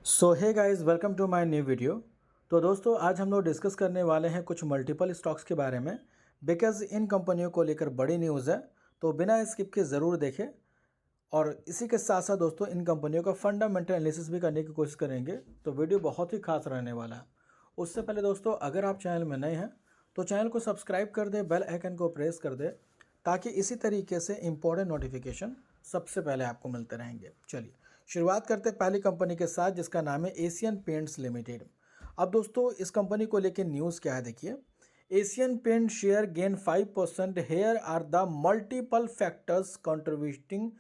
So hey guys, welcome to my new video. तो दोस्तों, आज हम लोग डिस्कस करने वाले हैं कुछ मल्टीपल स्टॉक्स के बारे में, बिकॉज इन कंपनियों को लेकर बड़ी न्यूज़ है। तो बिना स्किप के ज़रूर देखें। और इसी के साथ साथ दोस्तों, इन कंपनियों का फंडामेंटल एनालिसिस भी करने की कोशिश करेंगे। तो वीडियो बहुत ही खास रहने वाला है। उससे पहले दोस्तों, अगर आप चैनल में नए हैं तो चैनल को सब्सक्राइब कर दें, बेल आइकन को प्रेस कर दें, ताकि इसी तरीके से इंपॉर्टेंट नोटिफिकेशन सबसे पहले आपको मिलते रहेंगे। चलिए शुरुआत करते हैं पहली कंपनी के साथ, जिसका नाम है एशियन पेंट्स लिमिटेड। अब दोस्तों, इस कंपनी को लेकर न्यूज़ क्या है, देखिए। Asian paint share gain 5%। Here are the multiple factors contributing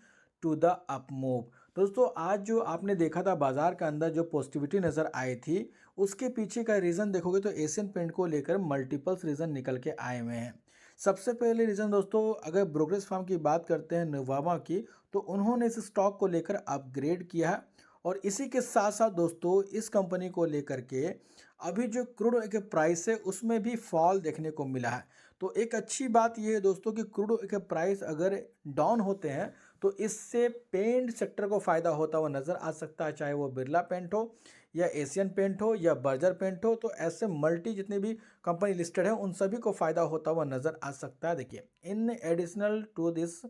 to the up move. दोस्तों, आज जो आपने देखा था बाजार के अंदर जो पॉजिटिविटी नज़र आई थी, उसके पीछे का रीज़न देखोगे तो एशियन पेंट को लेकर मल्टीपल्स रीज़न निकल के आए हुए हैं। सबसे पहले रीज़न दोस्तों, अगर ब्रोकरेज फर्म की बात करते हैं नोवामा की, तो उन्होंने इस स्टॉक को लेकर अपग्रेड किया है। और इसी के साथ साथ दोस्तों, इस कंपनी को लेकर के अभी जो क्रूड ऑयल के प्राइस है उसमें भी फॉल देखने को मिला है। तो एक अच्छी बात यह है दोस्तों कि क्रूड ऑयल के प्राइस अगर डाउन होते हैं तो इससे पेंट सेक्टर को फ़ायदा होता हुआ नज़र आ सकता है, चाहे वो बिरला पेंट हो या एशियन पेंट हो या बर्जर पेंट हो। तो ऐसे मल्टी जितने भी कंपनी लिस्टेड है उन सभी को फ़ायदा होता हुआ नज़र आ सकता है। देखिए, in additional to this,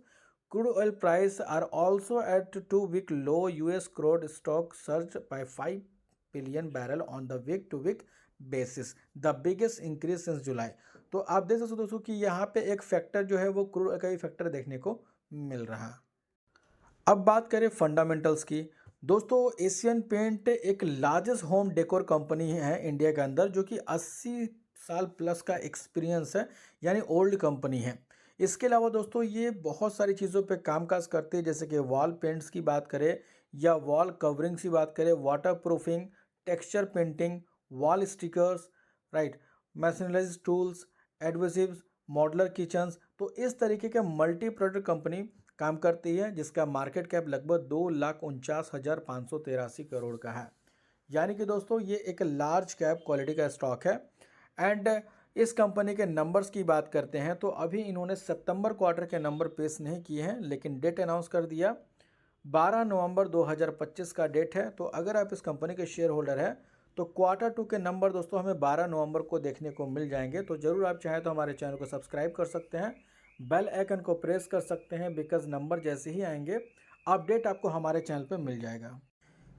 crude oil price are also at 2-week low. US crude stock surged by 5 billion barrel on the week to week basis, the biggest increase since July। तो आप देख सकते हो दोस्तों कि यहाँ पे एक फैक्टर जो है वो क्रूड का ही फैक्टर देखने को मिल रहा है। अब बात करें फंडामेंटल्स की। दोस्तों, एशियन पेंट एक लार्जेस्ट होम डेकोर कंपनी है इंडिया के अंदर, जो कि 80 साल प्लस का एक्सपीरियंस है, यानी ओल्ड कंपनी है। इसके अलावा दोस्तों, ये बहुत सारी चीज़ों पे कामकाज करते हैं, जैसे कि वॉल पेंट्स की बात करें या वॉल कवरिंग्स की बात करें, water proofing, texture painting, wall stickers, right, masonries tools, adhesives, modular kitchens. तो इस तरीके के मल्टी प्रोडक्ट कंपनी काम करती है, जिसका मार्केट कैप लगभग 2,49,583 करोड़ का है। यानी कि दोस्तों, ये एक लार्ज कैप क्वालिटी का स्टॉक है। एंड इस कंपनी के नंबर्स की बात करते हैं तो अभी इन्होंने सितंबर क्वार्टर के नंबर पेश नहीं किए हैं, लेकिन डेट अनाउंस कर दिया। 12 नवंबर 2025 का डेट है। तो अगर आप इस कंपनी के शेयर होल्डर हैं तो क्वार्टर टू के नंबर दोस्तों हमें 12 नवंबर को देखने को मिल जाएंगे। तो ज़रूर आप चाहें तो हमारे चैनल को सब्सक्राइब कर सकते हैं, बेल आइकन को प्रेस कर सकते हैं, बिकॉज नंबर जैसे ही आएंगे अपडेट आपको हमारे चैनल पर मिल जाएगा।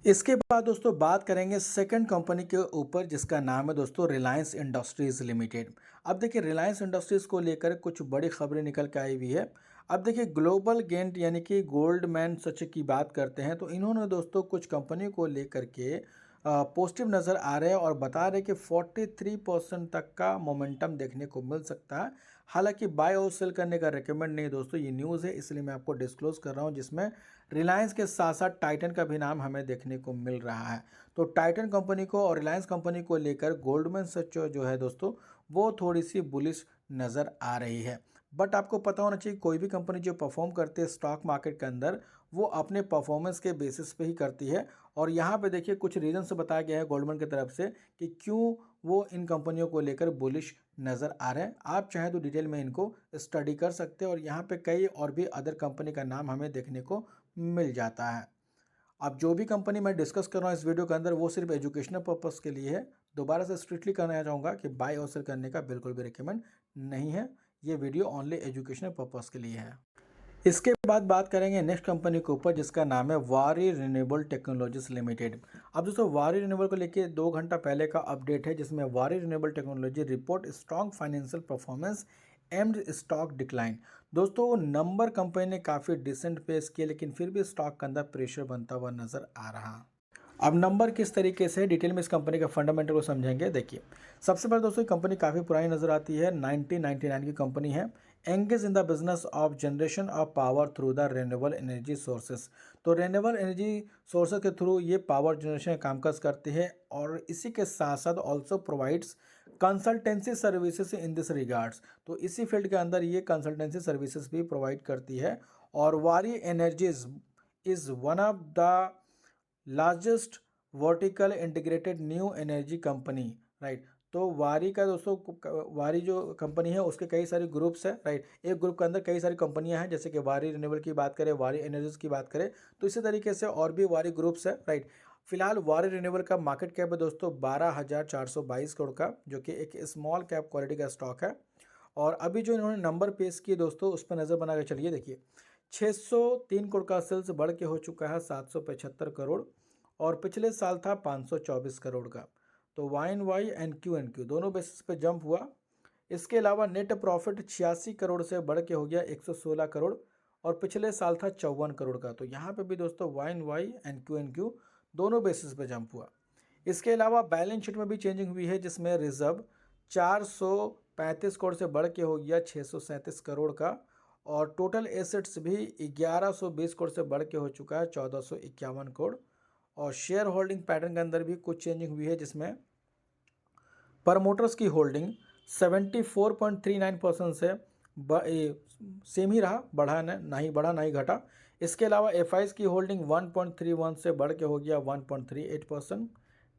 इसके बाद दोस्तों बात करेंगे सेकंड कंपनी के ऊपर, जिसका नाम है दोस्तों रिलायंस इंडस्ट्रीज लिमिटेड। अब देखिए, रिलायंस इंडस्ट्रीज को लेकर कुछ बड़ी खबरें निकल के आई हुई है। अब देखिए, ग्लोबल गेंट यानी कि गोल्डमैन सच की बात करते हैं तो इन्होंने दोस्तों कुछ कंपनी को लेकर के पॉजिटिव नज़र आ रहे हैं और बता रहे कि 43% तक का मोमेंटम देखने को मिल सकता है। हालांकि बाय और सेल करने का रिकमेंड नहीं दोस्तों, ये न्यूज़ है इसलिए मैं आपको डिस्क्लोज कर रहा हूँ, जिसमें रिलायंस के साथ साथ टाइटन का भी नाम हमें देखने को मिल रहा है। तो टाइटन कंपनी को और रिलायंस कंपनी को लेकर गोल्डमैन सच जो है दोस्तों, वो थोड़ी सी बुलिश नज़र आ रही है। बट आपको पता होना चाहिए, कोई भी कंपनी जो परफॉर्म करती है स्टॉक मार्केट के अंदर, वो अपने परफॉर्मेंस के बेसिस पे ही करती है। और यहाँ पे देखिए, कुछ रीजन से बताया गया है गोल्डमैन की तरफ से कि क्यों वो इन कंपनियों को लेकर बुलिश नज़र आ रहे हैं। आप चाहें तो डिटेल में इनको स्टडी कर सकते हैं, और यहाँ पे कई और भी अदर कंपनी का नाम हमें देखने को मिल जाता है। अब जो भी कंपनी मैं डिस्कस कर रहा हूँ इस वीडियो के अंदर, वो सिर्फ एजुकेशनल पर्पस के लिए है। दोबारा से स्ट्रिक्टली कहना चाहूँगा कि बाय और सेल करने का बिल्कुल भी रिकमेंड नहीं है। ये वीडियो ओनली एजुकेशनल पर्पस के लिए है। इसके बाद बात करेंगे नेक्स्ट कंपनी के ऊपर, जिसका नाम है वारी रिन्यूएबल टेक्नोलॉजीज लिमिटेड। अब दोस्तों, वारी रिन्यूएबल को लेके 2 घंटा पहले का अपडेट है, जिसमें वारी renewable technology report strong financial performance and stock decline. दोस्तों, नंबर कंपनी ने काफ़ी डिसेंट पेश किए, लेकिन फिर भी स्टॉक के अंदर प्रेशर बनता हुआ नजर आ रहा। अब नंबर किस तरीके से डिटेल में इस कंपनी का फंडामेंटल को समझेंगे। देखिए, सबसे पहले दोस्तों, कंपनी काफ़ी पुरानी नज़र आती है, 1999 की कंपनी है। Engage in the business of generation of power through the renewable energy sources. तो रेन्यूएबल एनर्जी सोर्सेस के थ्रू ये पावर जनरेशन कामकाज करती है, और इसी के साथ साथ also provides consultancy services in this regards. तो इसी फील्ड के अंदर ये कंसल्टेंसी सर्विसेज भी प्रोवाइड करती है। और वारी energies is one of the largest vertical integrated new energy company, right. तो वारी का दोस्तों, वारी जो कंपनी है उसके कई सारे ग्रुप्स है, राइट। एक ग्रुप के अंदर कई सारी कंपनियां हैं, जैसे कि वारी रिन्यूएबल की बात करें, वारी एनर्जीज की बात करें, तो इसी तरीके से और भी वारी ग्रुप्स है, राइट। फिलहाल वारी रिन्यूएबल का मार्केट कैप है दोस्तों 12,422 करोड़ का, जो कि एक स्मॉल कैप क्वालिटी का स्टॉक है। और अभी जो इन्होंने नंबर पेश किए दोस्तों, उस पर नज़र बना के चलिए। देखिए 603 करोड़ का सेल्स बढ़ के हो चुका है 775 करोड़, और पिछले साल था 524 करोड़ का। तो YoY एंड QoQ दोनों बेसिस पे जंप हुआ। इसके अलावा नेट प्रॉफिट 86 करोड़ से बढ़ के हो गया 116 करोड़, और पिछले साल था 54 करोड़ का। तो यहाँ पे भी दोस्तों YoY एंड QoQ दोनों बेसिस पे जंप हुआ। इसके अलावा बैलेंस शीट में भी चेंजिंग हुई है, जिसमें रिजर्व 435 करोड़ से बढ़ के हो गया 637 करोड़ का, और टोटल एसेट्स भी 1120 करोड़ से बढ़ के हो चुका है 1451 करोड़। और शेयर होल्डिंग पैटर्न के अंदर भी कुछ चेंजिंग हुई है, जिसमें प्रमोटर्स की होल्डिंग 74.39% से सेम ही रहा, बढ़ा ना ही बढ़ा ना ही घटा। इसके अलावा FIs की होल्डिंग 1.31 से बढ़ के हो गया 1.38%।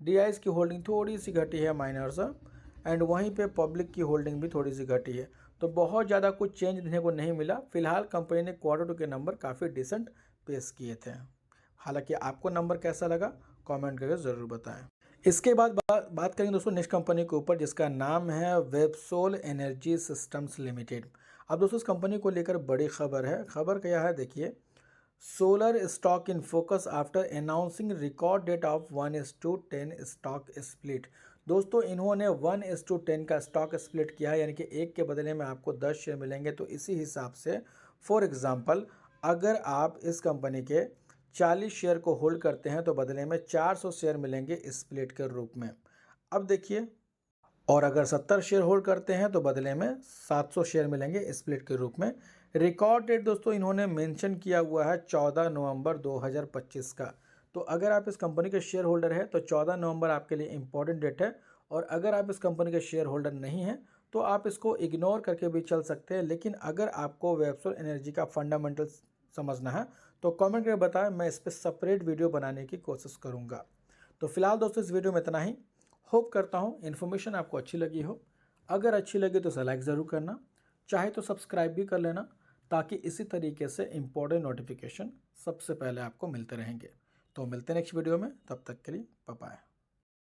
DIs की होल्डिंग थोड़ी सी घटी है माइनर सा, एंड वहीं पे पब्लिक की होल्डिंग भी थोड़ी सी घटी है। तो बहुत ज़्यादा कुछ चेंज देखने को नहीं मिला। फिलहाल कंपनी ने Q2 के नंबर काफ़ी डिसेंट पेश किए थे। हालांकि आपको नंबर कैसा लगा कमेंट करके ज़रूर बताएं। इसके बाद बात करेंगे दोस्तों नेक्स्ट कंपनी के ऊपर, जिसका नाम है वेबसोल एनर्जी सिस्टम्स लिमिटेड। अब दोस्तों इस कंपनी को लेकर बड़ी खबर है। खबर क्या है देखिए, solar stock in focus after announcing record date of 1:10 stock split. दोस्तों इन्होंने 1:10 का स्टॉक स्प्लिट किया है, यानी कि एक के बदले में आपको 10 शेयर मिलेंगे। तो इसी हिसाब से फॉर एग्जांपल अगर आप इस कंपनी के 40 शेयर को होल्ड करते हैं तो बदले में 400 शेयर मिलेंगे स्प्लिट के रूप में। अब देखिए, और अगर 70 शेयर होल्ड करते हैं तो बदले में 700 शेयर मिलेंगे स्प्लिट के रूप में। रिकॉर्ड डेट दोस्तों इन्होंने मेंशन किया हुआ है 14 नवंबर 2025 का। तो अगर आप इस कंपनी के शेयर होल्डर हैं तो 14 नवंबर आपके लिए इंपॉर्टेंट डेट है, और अगर आप इस कंपनी के शेयर होल्डर नहीं हैं तो आप इसको इग्नोर करके भी चल सकते हैं। लेकिन अगर आपको वेबसोल एनर्जी का फंडामेंटल समझना है तो कमेंट करके बताएं, मैं इस पर सेपरेट वीडियो बनाने की कोशिश करूंगा। तो फिलहाल दोस्तों इस वीडियो में इतना ही। होप करता हूँ इन्फॉर्मेशन आपको अच्छी लगी हो। अगर अच्छी लगी तो इसे लाइक ज़रूर करना, चाहे तो सब्सक्राइब भी कर लेना, ताकि इसी तरीके से इंपॉर्टेंट नोटिफिकेशन सबसे पहले आपको मिलते रहेंगे। तो मिलते हैं नेक्स्ट वीडियो में, तब तक के लिए बाय बाय।